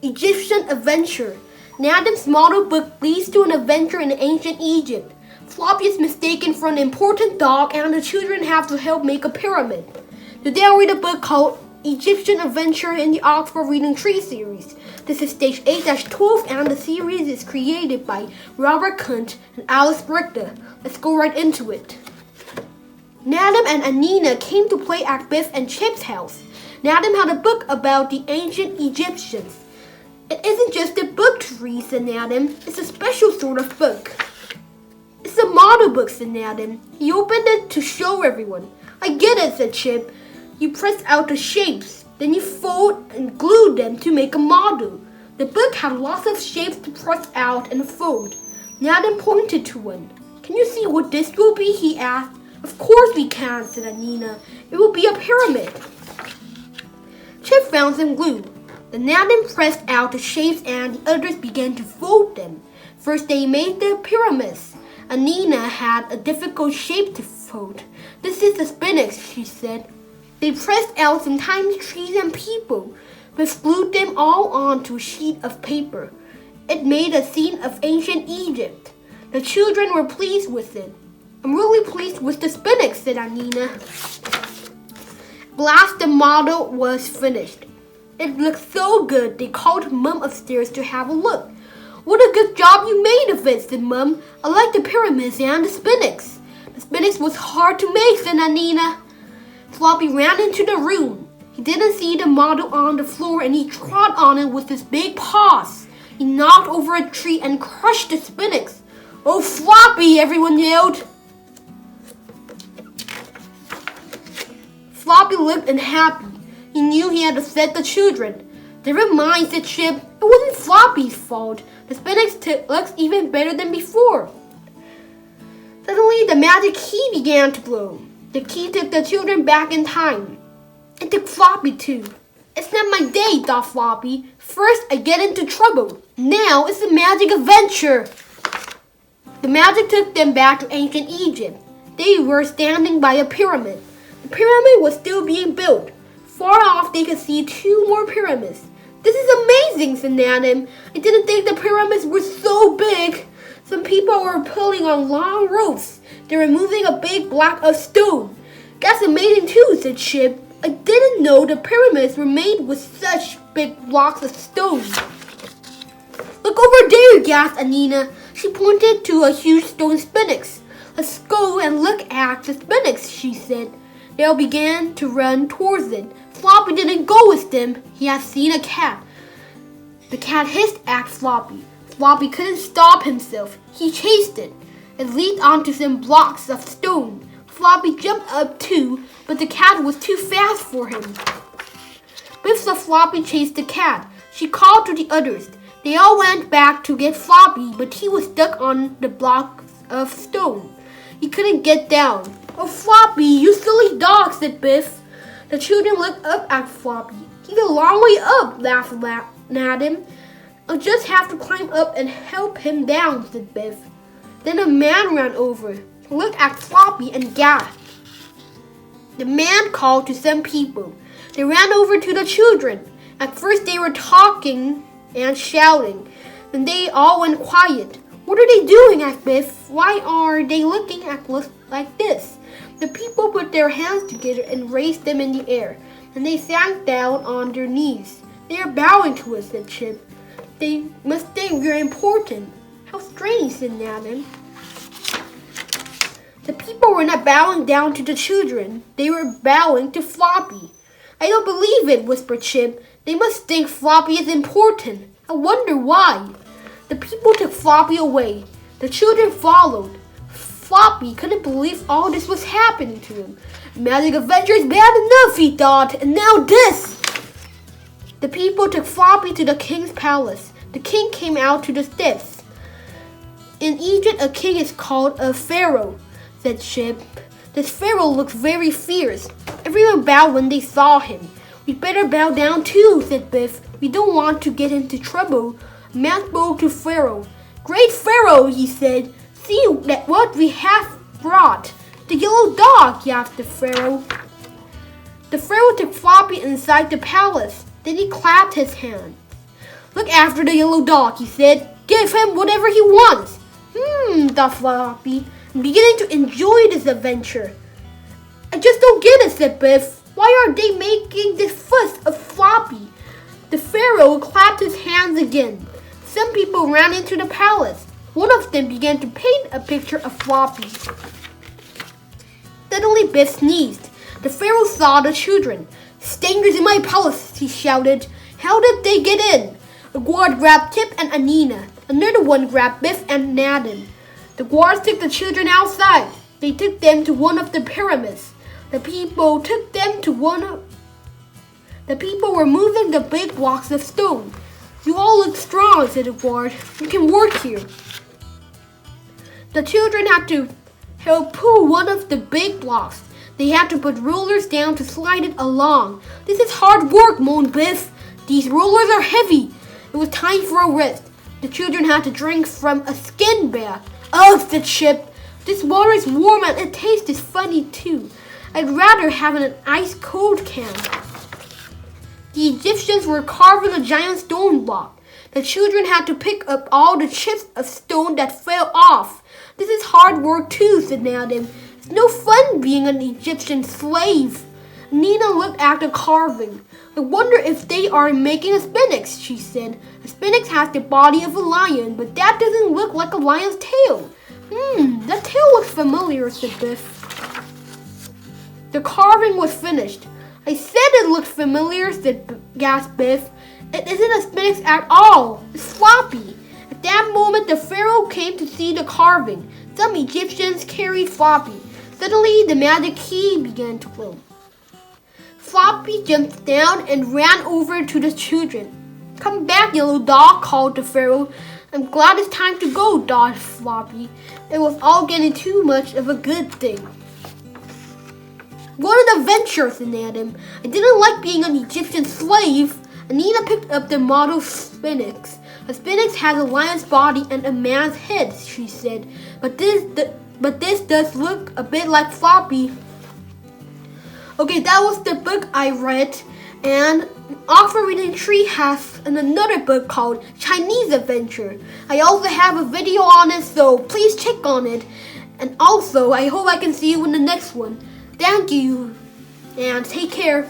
Egyptian Adventure. Nadim's model book leads to an adventure in ancient Egypt. Floppy is mistaken for an important dog and the children have to help make a pyramid. Today I'll read a book called Egyptian Adventure in the Oxford Reading Tree series. This is stage 8-12 and the series is created by Robert Kunt and Alice Brickda. Let's go right into it. Nadim and Anina came to play at Biff and Chip's house. Nadim had a book about the ancient Egyptians. It isn't just a book to read, said Nadim. It's a special sort of book. It's a model book, said Nadim. He opened it to show everyone. I get it, said Chip. You press out the shapes, then you fold and glue them to make a model. The book had lots of shapes to press out and fold. Nadim pointed to one. Can you see what this will be? He asked. Of course we can, said Anina. It will be a pyramid. Chip found some glue. The Nadim pressed out the shapes and the others began to fold them. First they made the pyramids. Anina had a difficult shape to fold. This is the spinach, she said. They pressed out some tiny trees and people, but glued them all onto a sheet of paper. It made a scene of ancient Egypt. The children were pleased with it. I'm really pleased with the spinach, said Anina. At last the model was finished. It looked so good they called Mum upstairs to have a look. What a good job you made of it, said Mum. I like the pyramids and the spinach. The spinach was hard to make, said Anina. Floppy ran into the room. He didn't see the model on the floor and he trod on it with his big paws. He knocked over a tree and crushed the spinach. Oh, Floppy, everyone yelled. Floppy looked unhappy. He knew he had upset the children. Never mind, said Chip. It wasn't Floppy's fault. The spinach looks even better than before. Suddenly, the magic key began to blow. The key took the children back in time. It took Floppy too. It's not my day, thought Floppy. First, I get into trouble. Now, it's a magic adventure. The magic took them back to ancient Egypt. They were standing by a pyramid. The pyramid was still being built. Far off, they could see 2 more pyramids. This is amazing, said Nadim. I didn't think the pyramids were so big. Some people were pulling on long ropes. They were moving a big block of stone. That's amazing too, said Chip. I didn't know the pyramids were made with such big blocks of stone. Look over there, gasped Anina. She pointed to a huge stone spinach. Let's go and look at the spinach, she said. They all began to run towards it. Floppy didn't go with them. He had seen a cat. The cat hissed at Floppy. Floppy couldn't stop himself. He chased it. It leaped onto some blocks of stone. Floppy jumped up too, but the cat was too fast for him. Biff saw Floppy chase the cat. She called to the others. They all went back to get Floppy, but he was stuck on the blocks of stone. He couldn't get down. Oh, Floppy, you silly dog, said Biff. The children looked up at Floppy. He's a long way up, laughed Nadim. I'll just have to climb up and help him down, said Biff. Then a man ran over. He looked at Floppy and gasped. The man called to some people. They ran over to the children. At first they were talking and shouting. Then they all went quiet. What are they doing? asked Biff. Why are they looking at us like this? The people put their hands together and raised them in the air. Then they sank down on their knees. They are bowing to us, said Chip. They must think we're important. How strange, said Nadim. The people were not bowing down to the children. They were bowing to Floppy. I don't believe it, whispered Chip. They must think Floppy is important. I wonder why. The people took Floppy away. The children followed. Floppy couldn't believe all this was happening to him. Magic adventure is bad enough, he thought, and now this! The people took Floppy to the king's palace. The king came out to the steps. In Egypt, a king is called a pharaoh, said Chip. This pharaoh looks very fierce. Everyone bowed when they saw him. We'd better bow down too, said Biff. We don't want to get into trouble. A man spoke to Pharaoh. Great Pharaoh, he said. See what we have brought. The yellow dog, gasped the Pharaoh. The Pharaoh took Floppy inside the palace. Then he clapped his hands. Look after the yellow dog, he said. Give him whatever he wants. Thought Floppy, beginning to enjoy this adventure. I just don't get it, said Biff. Why are they making this fuss of Floppy? The pharaoh clapped his hands again. Some people ran into the palace. One of them began to paint a picture of Floppy. Suddenly Biff sneezed. The pharaoh saw the children. Strangers in my palace, he shouted. How did they get in? A guard grabbed Tip and Anina. Another one grabbed Biff and Nadine. The guards took the children outside. They took them to one of the pyramids. The people were moving the big blocks of stone. You all look strong, said the guard. You can work here. The children had to help pull one of the big blocks. They had to put rollers down to slide it along. This is hard work, moaned Biff. These rollers are heavy. It was time for a rest. The children had to drink from a skin bath. Ugh, said Chip. This water is warm and it tastes funny too. I'd rather have an ice-cold can. The Egyptians were carving a giant stone block. The children had to pick up all the chips of stone that fell off. This is hard work too, said Nadine. It's no fun being an Egyptian slave. Nina looked at the carving. I wonder if they are making a sphinx, she said. A sphinx has the body of a lion, but that doesn't look like a lion's tail. That tail looks familiar, said Biff. The carving was finished. I said it looked familiar, gasped Biff. It isn't a sphinx at all. It's Floppy. At that moment, the pharaoh came to see the carving. Some Egyptians carried Floppy. Suddenly, the magic key began to glow. Floppy jumped down and ran over to the children. Come back, yellow dog, called the pharaoh. I'm glad it's time to go, dodged Floppy. It was all getting too much of a good thing. What an adventure, said Nadine. I didn't like being an Egyptian slave. Anina picked up the model sphinx. A sphinx has a lion's body and a man's head, she said. But this does look a bit like Floppy. Okay, that was the book I read. And Offer Reading Tree has another book called Chinese Adventure. I also have a video on it, so please check on it. And also, I hope I can see you in the next one. Thank you, and take care.